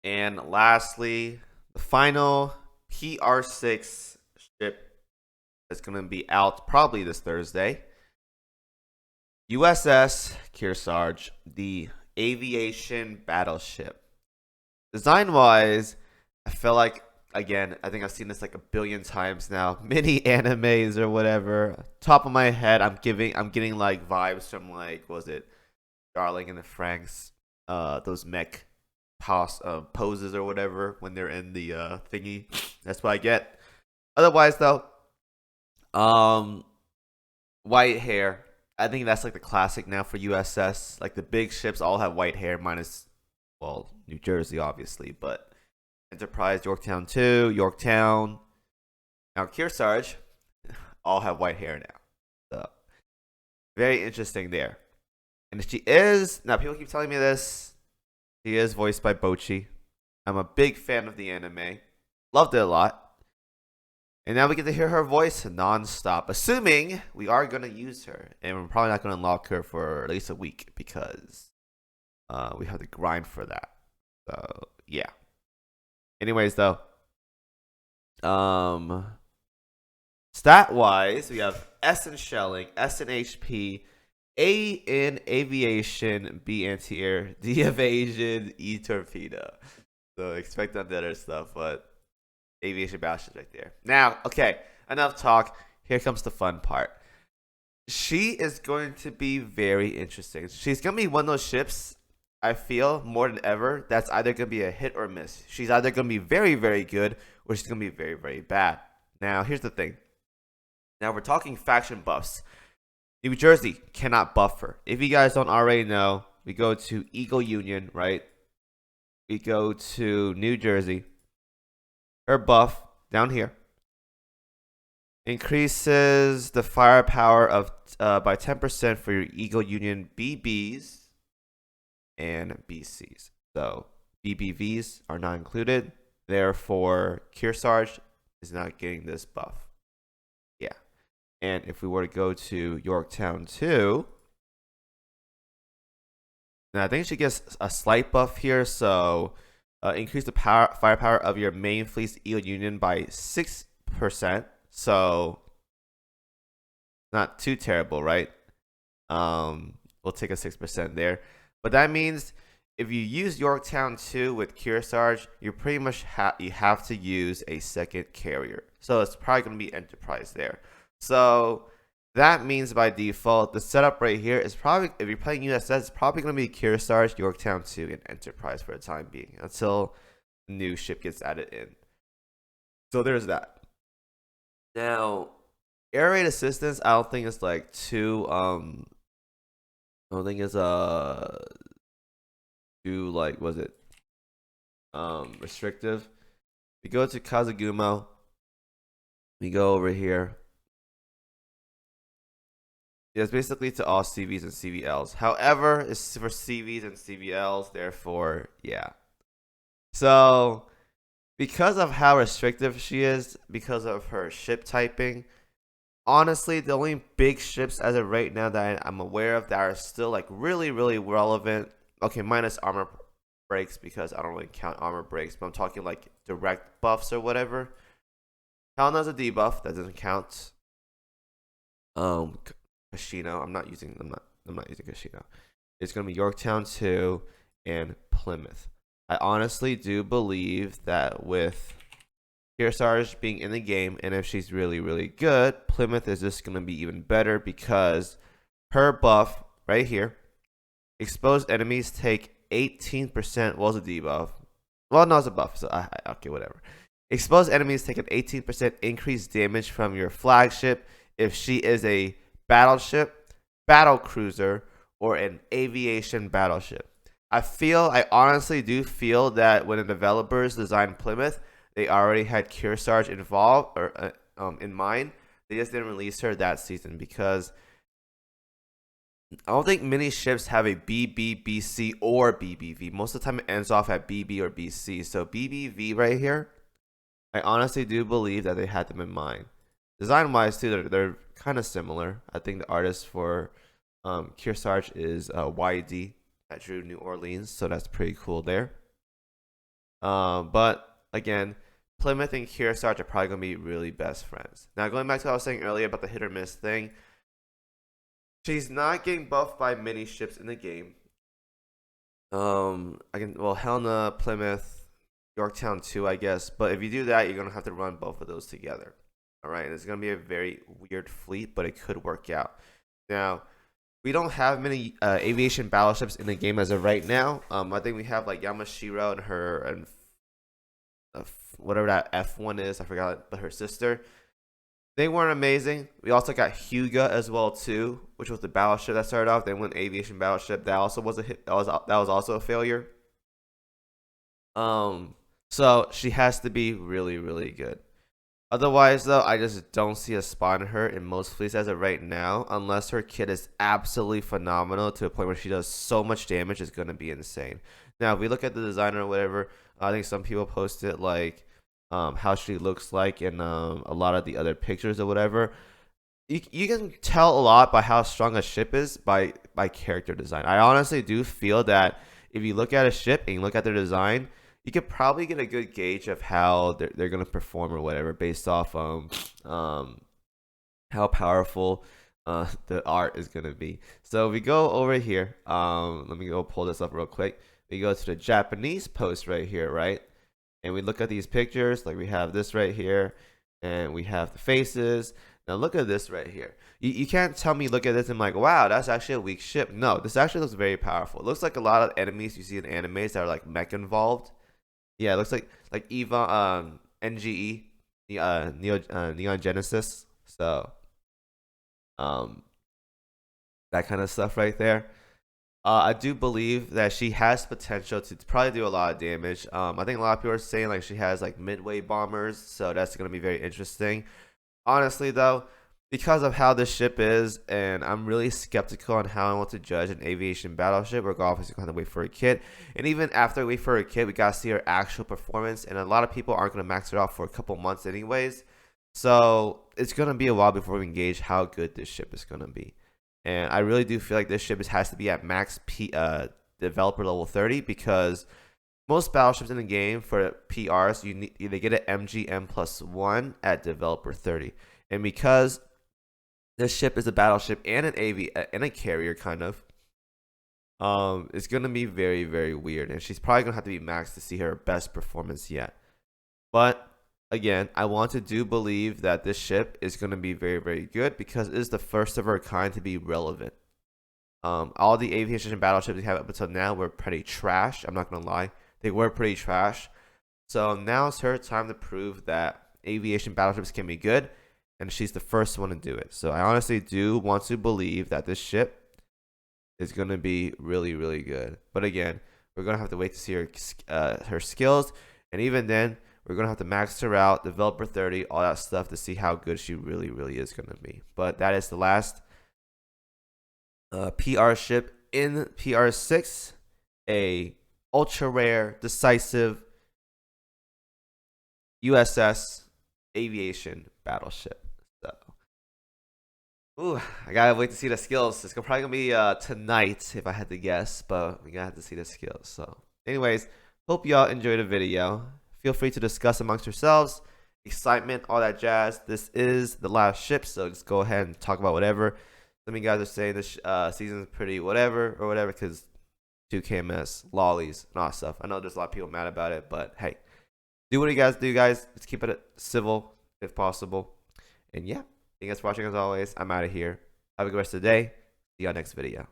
And lastly, the final PR6 ship that's going to be out probably this Thursday. USS KEARSARGE, the aviation battleship. Design wise, I feel like again, I think I've seen this like a billion times now. Mini animes or whatever. Top of my head, I'm getting like vibes from like was it Darling in the Franks, those mech poses or whatever when they're in the thingy. That's what I get. Otherwise though, um white hair. I think that's like the classic now for USS. Like the big ships all have white hair minus well, New Jersey obviously, but Enterprise, Yorktown 2, Yorktown, now Kearsarge all have white hair now. So very interesting there. And she is now people keep telling me this. She is voiced by Bochi. I'm a big fan of the anime. Loved it a lot. And now we get to hear her voice nonstop, assuming we are going to use her. And we're probably not going to unlock her for at least a week because we have to grind for that. So, yeah. Anyways, though, stat wise, we have S in shelling, S in HP, A in aviation, B anti air, D evasion, E torpedo. So expect on the other stuff, but aviation battleships right there. Now, okay, enough talk. Here comes the fun part. She is going to be very interesting. She's going to be one of those ships, I feel, more than ever, that's either going to be a hit or miss. She's either going to be very, very good or she's going to be very, very bad. Now, here's the thing. Now, we're talking faction buffs. New Jersey cannot buff her. If you guys don't already know, we go to Eagle Union, right? We go to New Jersey. Her buff down here increases the firepower of by 10% for your Eagle Union BBs and BCs. So BBVs are not included. Therefore, Kearsarge is not getting this buff. Yeah. And if we were to go to Yorktown 2, now I think she gets a slight buff here. So increase the firepower of your main fleet's Eagle Union by 6%. So not too terrible, right? We'll take a 6% there. But that means if you use Yorktown 2 with Kearsarge, you pretty much you have to use a second carrier. So it's probably going to be Enterprise there. So that means by default, the setup right here is probably, if you're playing USS, it's probably going to be Kearsarge, Yorktown 2, and Enterprise for the time being until the new ship gets added in. So there's that. Now, air raid assistance, I don't think it's like too I don't think it's too like was it restrictive. We go to Kazagumo. We go over here. Yeah, it's basically to all CVs and CVLs. However, it's for CVs and CVLs, therefore, yeah. So because of how restrictive she is, because of her ship typing, honestly, the only big ships as of right now that I'm aware of that are still like really, really relevant. Okay, minus armor breaks because I don't really count armor breaks, but I'm talking like direct buffs or whatever. Helena's a debuff that doesn't count. Casino. I'm not using Casino. It's gonna be Yorktown 2 and Plymouth. I honestly do believe that with Kearsarge being in the game, and if she's really, really good, Plymouth is just gonna be even better because her buff right here, exposed enemies take 18%. Well, it's a debuff. Well, no, it's a buff. So okay, whatever. Exposed enemies take an 18% increased damage from your flagship if she is a battleship, battle cruiser, or an aviation battleship. I honestly do feel that when the developers designed Plymouth, they already had Kearsarge involved or in mind. They just didn't release her that season because I don't think many ships have a BB, BC, or BBV. Most of the time it ends off at BB or BC. So BBV right here, I honestly do believe that they had them in mind. Design-wise, too, they're kind of similar. I think the artist for Kearsarge is YD that drew New Orleans, so that's pretty cool there. But again, Plymouth and Kearsarge are probably going to be really best friends. Now, going back to what I was saying earlier about the hit or miss thing, she's not getting buffed by many ships in the game. Helena, Plymouth, Yorktown too, I guess. But if you do that, you're gonna have to run both of those together. All right, and it's gonna be a very weird fleet, but it could work out. Now, we don't have many aviation battleships in the game as of right now. I think we have like Yamashiro and her and whatever that F1 is, I forgot, but her sister. They weren't amazing. We also got Hyuga as well too, which was the battleship that started off. They went aviation battleship. That also was a hit. That was also a failure. So she has to be really, really good. Otherwise, though, I just don't see a spot in her in most fleets as of right now, unless her kit is absolutely phenomenal to a point where she does so much damage, it's gonna be insane. Now, if we look at the designer or whatever, I think some people posted like how she looks like in a lot of the other pictures or whatever. You can tell a lot by how strong a ship is by character design. I honestly do feel that if you look at a ship and you look at their design, you could probably get a good gauge of how they're gonna perform or whatever based off how powerful the art is gonna be. So we go over here. Let me go pull this up real quick. We go to the Japanese post right here, right? And we look at these pictures. Like we have this right here, and we have the faces. Now look at this right here. You can't tell me look at this and I'm like, wow, that's actually a weak ship. No, this actually looks very powerful. It looks like a lot of enemies you see in animes that are like mech involved. Yeah, it looks like Eva, NGE, Neon Genesis. So, um, that kind of stuff right there. I do believe that she has potential to probably do a lot of damage. I think a lot of people are saying like she has like midway bombers, so that's gonna be very interesting. Honestly, though, because of how this ship is, and I'm really skeptical on how I want to judge an aviation battleship, we're obviously going to wait for a kit. And even after we wait for a kit, we got to see her actual performance. And a lot of people aren't going to max it out for a couple months anyways. So it's going to be a while before we engage how good this ship is going to be. And I really do feel like this ship has to be at max developer level 30 because most battleships in the game for PRs, they get an MGM +1 at developer 30. And because this ship is a battleship and an AV and a carrier kind of, it's gonna be very, very weird. And she's probably gonna have to be maxed to see her best performance yet. But again, I want to do believe that this ship is gonna be very, very good because it is the first of her kind to be relevant. All the aviation battleships we have up until now were pretty trash. I'm not gonna lie. They were pretty trash. So now it's her time to prove that aviation battleships can be good, and she's the first one to do it. So I honestly do want to believe that this ship is going to be really, really good. But again, we're going to have to wait to see her skills, and even then, we're going to have to max her out, developer 30, all that stuff to see how good she really, really is going to be. But that is the last PR ship in PR6, a ultra rare, decisive USS aviation battleship. So, I gotta wait to see the skills. It's probably gonna be tonight if I had to guess, but we gotta have to see the skills. So, anyways, hope y'all enjoyed the video. Feel free to discuss amongst yourselves, excitement, all that jazz. This is the last ship, so just go ahead and talk about whatever. Some of you guys are saying this season is pretty whatever or whatever because 2KMS, lollies, and all that stuff. I know there's a lot of people mad about it, but hey, do what you guys do, guys. Let's keep it civil if possible. And yeah, thank you guys for watching as always. I'm out of here. Have a good rest of the day. See y'all next video.